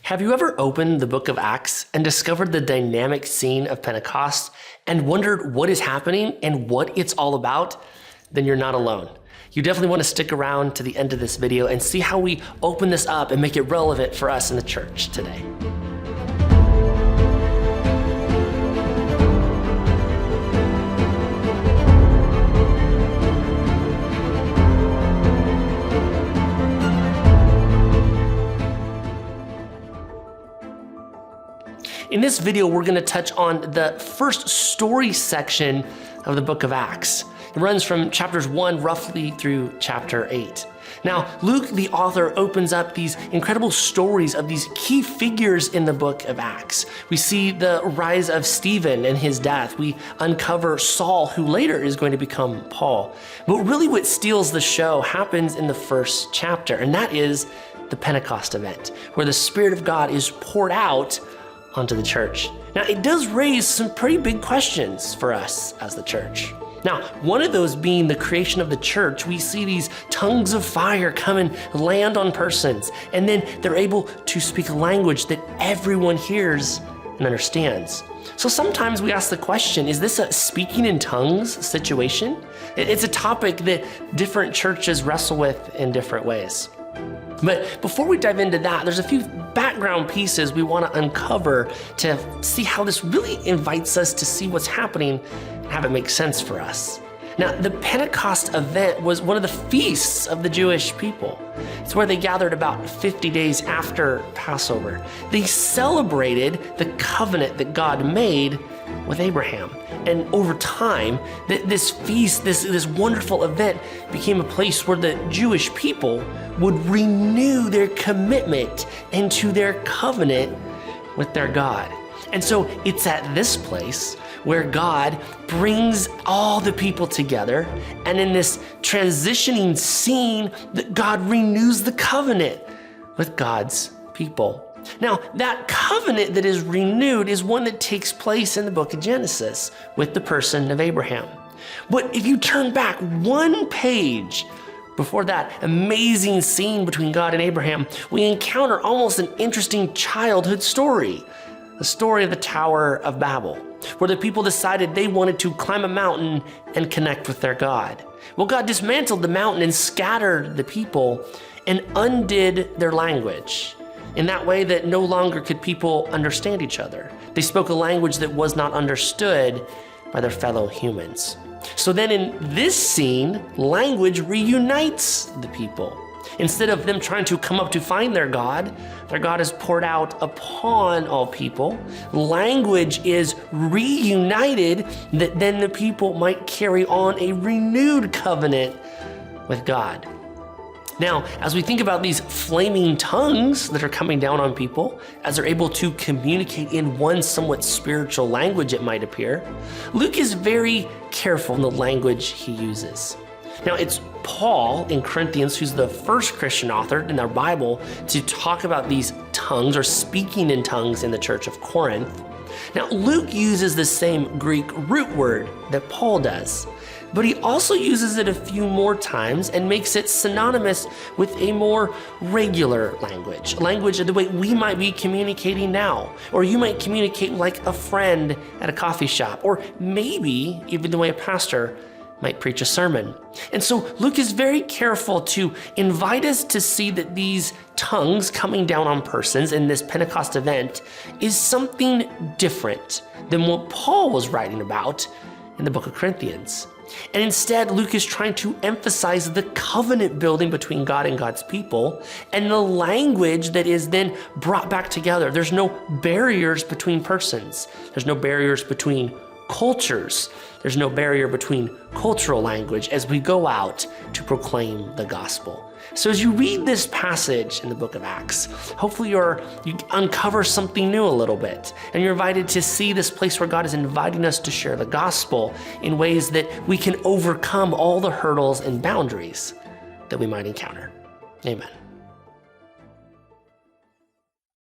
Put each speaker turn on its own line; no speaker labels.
Have you ever opened the book of Acts and discovered the dynamic scene of Pentecost and wondered what is happening and what it's all about? Then you're not alone. You definitely want to stick around to the end of this video and see how we open this up and make it relevant for us in the church today. In this video, we're going to touch on the first story section of the book of Acts. It runs from chapters 1 roughly through chapter 8. Now, Luke, the author, opens up these incredible stories of these key figures in the book of Acts. We see the rise of Stephen and his death. We uncover Saul, who later is going to become Paul. But really what steals the show happens in the first chapter, and that is the Pentecost event, where the Spirit of God is poured out onto the church. Now, it does raise some pretty big questions for us as the church. Now, one of those being the creation of the church. We see these tongues of fire come and land on persons, and then they're able to speak a language that everyone hears and understands. So sometimes we ask the question, is this a speaking in tongues situation? It's a topic that different churches wrestle with in different ways. But before we dive into that, there's a few background pieces we want to uncover to see how this really invites us to see what's happening and have it make sense for us. Now, the Pentecost event was one of the feasts of the Jewish people. It's where they gathered about 50 days after Passover. They celebrated the covenant that God made with Abraham. And over time, this feast, this wonderful event became a place where the Jewish people would renew their commitment into their covenant with their God. And so it's at this place where God brings all the people together, and in this transitioning scene, that God renews the covenant with God's people. Now, that covenant that is renewed is one that takes place in the book of Genesis with the person of Abraham. But if you turn back one page before that amazing scene between God and Abraham, we encounter almost an interesting childhood story, the story of the Tower of Babel, where the people decided they wanted to climb a mountain and connect with their God. Well, God dismantled the mountain and scattered the people and undid their language. In that way that no longer could people understand each other. They spoke a language that was not understood by their fellow humans. So then in this scene, language reunites the people. Instead of them trying to come up to find their God is poured out upon all people. Language is reunited that then the people might carry on a renewed covenant with God. Now, as we think about these flaming tongues that are coming down on people, as they're able to communicate in one somewhat spiritual language, it might appear, Luke is very careful in the language he uses. Now, it's Paul in Corinthians, who's the first Christian author in our Bible to talk about these tongues or speaking in tongues in the church of Corinth. Now, Luke uses the same Greek root word that Paul does, but he also uses it a few more times and makes it synonymous with a more regular language the way we might be communicating now, or you might communicate like a friend at a coffee shop, or maybe even the way a pastor might preach a sermon. And so Luke is very careful to invite us to see that these tongues coming down on persons in this Pentecost event is something different than what Paul was writing about in the book of Corinthians. And instead, Luke is trying to emphasize the covenant building between God and God's people and the language that is then brought back together. There's no barriers between persons. There's no barriers between cultures. There's no barrier between cultural language as we go out to proclaim the gospel. So as you read this passage in the book of Acts, hopefully you uncover something new a little bit, and you're invited to see this place where God is inviting us to share the gospel in ways that we can overcome all the hurdles and boundaries that we might encounter. Amen.